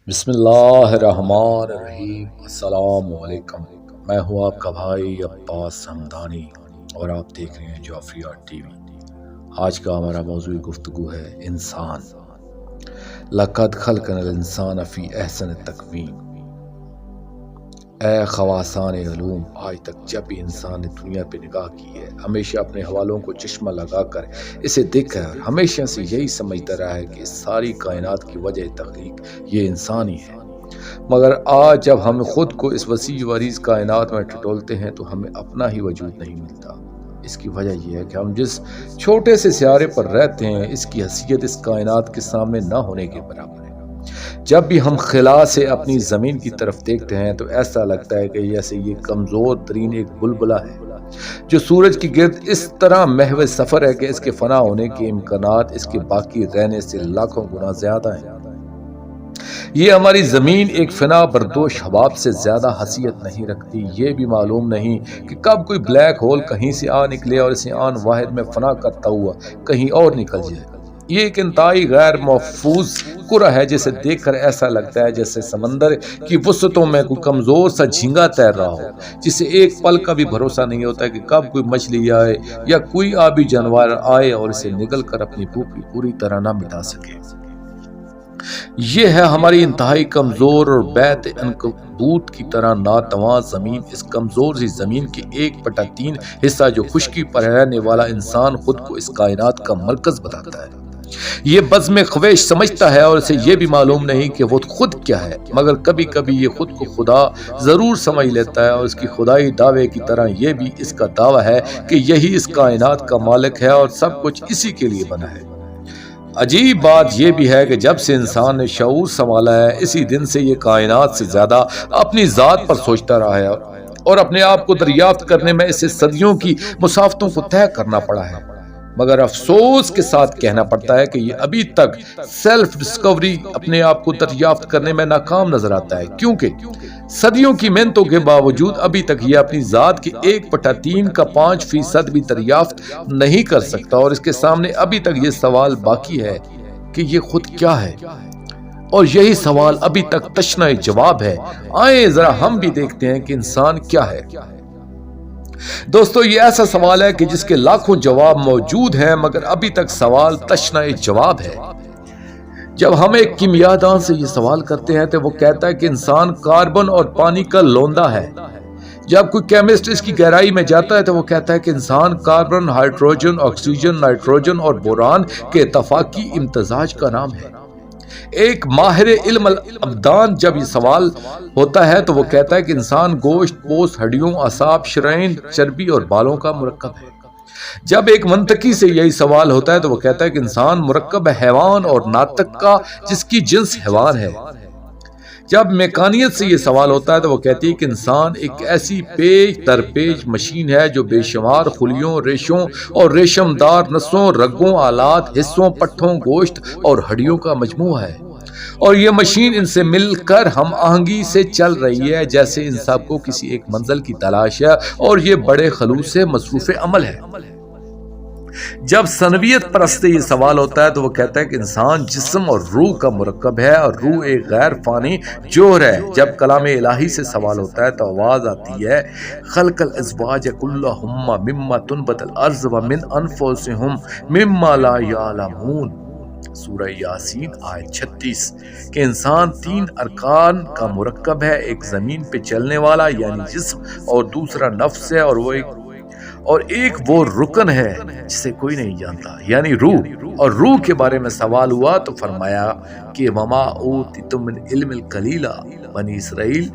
بسم اللہ الرحمن الرحیم۔ السلام علیکم، میں ہوں آپ کا بھائی عباس حمدانی اور آپ دیکھ رہے ہیں العبدیات ٹی وی۔ آج کا ہمارا موضوع گفتگو ہے انسان۔ لقد خلقنا الانسان فی احسن تقویم۔ اے خواصان علوم، آج تک جب بھی انسان نے دنیا پہ نگاہ کی ہے، ہمیشہ اپنے حوالوں کو چشمہ لگا کر اسے دیکھا ہے اور ہمیشہ سے یہی سمجھتا رہا ہے کہ اس ساری کائنات کی وجہ تخلیق یہ انسان ہی ہے۔ مگر آج جب ہم خود کو اس وسیع و عریض کائنات میں ٹٹولتے ہیں تو ہمیں اپنا ہی وجود نہیں ملتا۔ اس کی وجہ یہ ہے کہ ہم جس چھوٹے سے سیارے پر رہتے ہیں، اس کی حیثیت اس کائنات کے سامنے نہ ہونے کے برابر ہے۔ جب بھی ہم خلا سے اپنی زمین کی طرف دیکھتے ہیں تو ایسا لگتا ہے کہ جیسے یہ کمزور ترین ایک بلبلہ ہے جو سورج کی گرد اس طرح محو سفر ہے کہ اس کے فنا ہونے کے امکانات اس کے باقی رہنے سے لاکھوں گنا زیادہ ہیں۔ یہ ہماری زمین ایک فنا بردوش حباب سے زیادہ حیثیت نہیں رکھتی۔ یہ بھی معلوم نہیں کہ کب کوئی بلیک ہول کہیں سے آ نکلے اور اسے آن واحد میں فنا کرتا ہوا کہیں اور نکل جائے۔ یہ ایک انتہائی غیر محفوظ کرہ ہے جسے دیکھ کر ایسا لگتا ہے جیسے سمندر کی وسعتوں میں کوئی کمزور سا جھینگا تیر رہا ہو، جسے ایک پل کا بھی بھروسہ نہیں ہوتا کہ کب کوئی مچھلی آئے یا کوئی آبی جانور آئے اور اسے نگل کر اپنی بھوک بھی پوری طرح نہ مٹا سکے۔ یہ ہے ہماری انتہائی کمزور اور بیت عنکبوت کی طرح ناتواں زمین۔ اس کمزور سی زمین کے 1/3 حصہ جو خشکی پر رہنے والا انسان خود کو اس کائنات کا مرکز بتاتا ہے۔ یہ بزم خواہش سمجھتا ہے اور اسے یہ بھی معلوم نہیں کہ وہ خود کیا ہے، مگر کبھی کبھی یہ خود کو خدا ضرور سمجھ لیتا ہے اور اس کی خدائی دعوے کی طرح یہ بھی اس کا دعویٰ ہے کہ یہی اس کائنات کا مالک ہے اور سب کچھ اسی کے لیے بنا ہے۔ عجیب بات یہ بھی ہے کہ جب سے انسان نے شعور سنبھالا ہے، اسی دن سے یہ کائنات سے زیادہ اپنی ذات پر سوچتا رہا ہے اور اپنے آپ کو دریافت کرنے میں اسے صدیوں کی مسافتوں کو طے کرنا پڑا ہے۔ مگر افسوس کے ساتھ کہنا پڑتا ہے کہ یہ ابھی تک سیلف ڈسکوری اپنے آپ کو دریافت کرنے میں ناکام نظر آتا ہے، کیونکہ صدیوں کی محنتوں کے باوجود ابھی تک یہ اپنی ذات کے 1/3 کا 5% بھی دریافت نہیں کر سکتا، اور اس کے سامنے ابھی تک یہ سوال باقی ہے کہ یہ خود کیا ہے، اور یہی سوال ابھی تک تشنہ جواب ہے۔ آئیں ذرا ہم بھی دیکھتے ہیں کہ انسان کیا ہے۔ دوستو، یہ ایسا سوال ہے کہ جس کے لاکھوں جواب موجود ہیں، مگر ابھی تک سوال تشنہ جواب ہے۔ جب ہم ایک کیمیا دان سے یہ سوال کرتے ہیں تو وہ کہتا ہے کہ انسان کاربن اور پانی کا لونڈا ہے۔ جب کوئی کیمسٹ اس کی گہرائی میں جاتا ہے تو وہ کہتا ہے کہ انسان کاربن، ہائیڈروجن، آکسیجن، نائٹروجن اور بوران کے اتفاقی امتزاج کا نام ہے۔ ایک ماہر علم الابدان جب یہ سوال ہوتا ہے تو وہ کہتا ہے کہ انسان گوشت، پوست، ہڈیوں، اعصاب، شرائین، چربی اور بالوں کا مرکب ہے۔ جب ایک منطقی سے یہی سوال ہوتا ہے تو وہ کہتا ہے کہ انسان مرکب حیوان اور ناطق کا جس کی جنس حیوان ہے۔ جب میکانیت سے یہ سوال ہوتا ہے تو وہ کہتی ہے کہ انسان ایک ایسی پیج در پیج مشین ہے جو بے شمار خلیوں، ریشوں اور ریشم دار نسوں، رگوں، آلات، حصوں، پٹھوں، گوشت اور ہڈیوں کا مجموعہ ہے، اور یہ مشین ان سے مل کر ہم آہنگی سے چل رہی ہے جیسے ان سب کو کسی ایک منزل کی تلاش ہے، اور یہ بڑے خلوص سے مصروف عمل ہے۔ جب ثنویت پرست سے یہ سوال ہوتا ہے تو وہ کہتا ہے کہ انسان جسم اور روح کا مرکب ہے اور روح ایک غیر فانی جوہر ہے۔ جب کلام الہی سے سوال ہوتا ہے تو آواز آتی ہے، خلق الازواج کلہم مما تنبت الارض ومن انفسہم مما لا یعلمون، سورہ یاسین آیت 36، کہ انسان 3 ارکان کا مرکب ہے، ایک زمین پہ چلنے والا یعنی جسم، اور دوسرا نفس ہے، اور ایک وہ رکن ہے جسے کوئی نہیں جانتا یعنی روح۔ اور روح کے بارے میں سوال ہوا تو فرمایا کہ وما اوتیتم من علم القلیلہ، بنی اسرائیل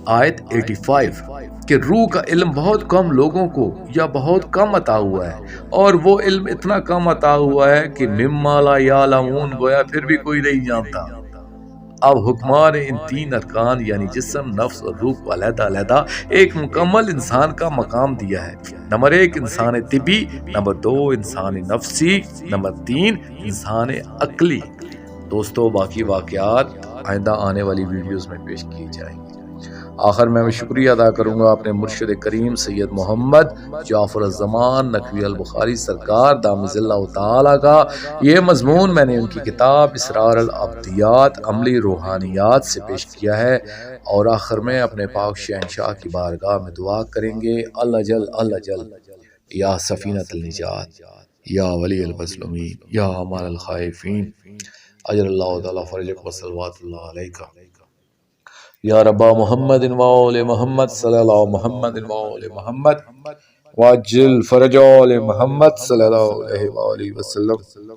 آیت 85، کہ روح کا علم بہت کم لوگوں کو یا بہت کم عطا ہوا ہے، اور وہ علم اتنا کم عطا ہوا ہے کہ مما لا یعلمون، گویا پھر بھی کوئی نہیں جانتا۔ اب حکمان ان 3 ارکان یعنی جسم، نفس اور روح کو علیحدہ علیحدہ ایک مکمل انسان کا مقام دیا ہے۔ نمبر 1 انسان طبی، نمبر 2 انسان نفسی، نمبر 3 انسان عقلی۔ دوستو، باقی واقعات آئندہ آنے والی ویڈیوز میں پیش کیے جائیں گے۔ آخر میں شکریہ ادا کروں گا اپنے مرشد کریم سید محمد جعفر الزمان نقوی البخاری سرکار دامز اللہ تعالی کا۔ یہ مضمون میں نے ان کی کتاب اسرار العبدیات عملی روحانیات سے پیش کیا ہے، اور آخر میں اپنے پاک شہنشاہ کی بارگاہ میں دعا کریں گے، اللہ جل یا سفینۃ النجات، یا ولی المظلومین، یا امان الخائفین، اجر اللہ تعالی فرجک وصلوات اللہ علیکہ، یا رب محمد و آل محمد صلی اللہ محمد و آل محمد وعجل فرج آل محمد صلی اللہ علیہ وآلہ وسلم۔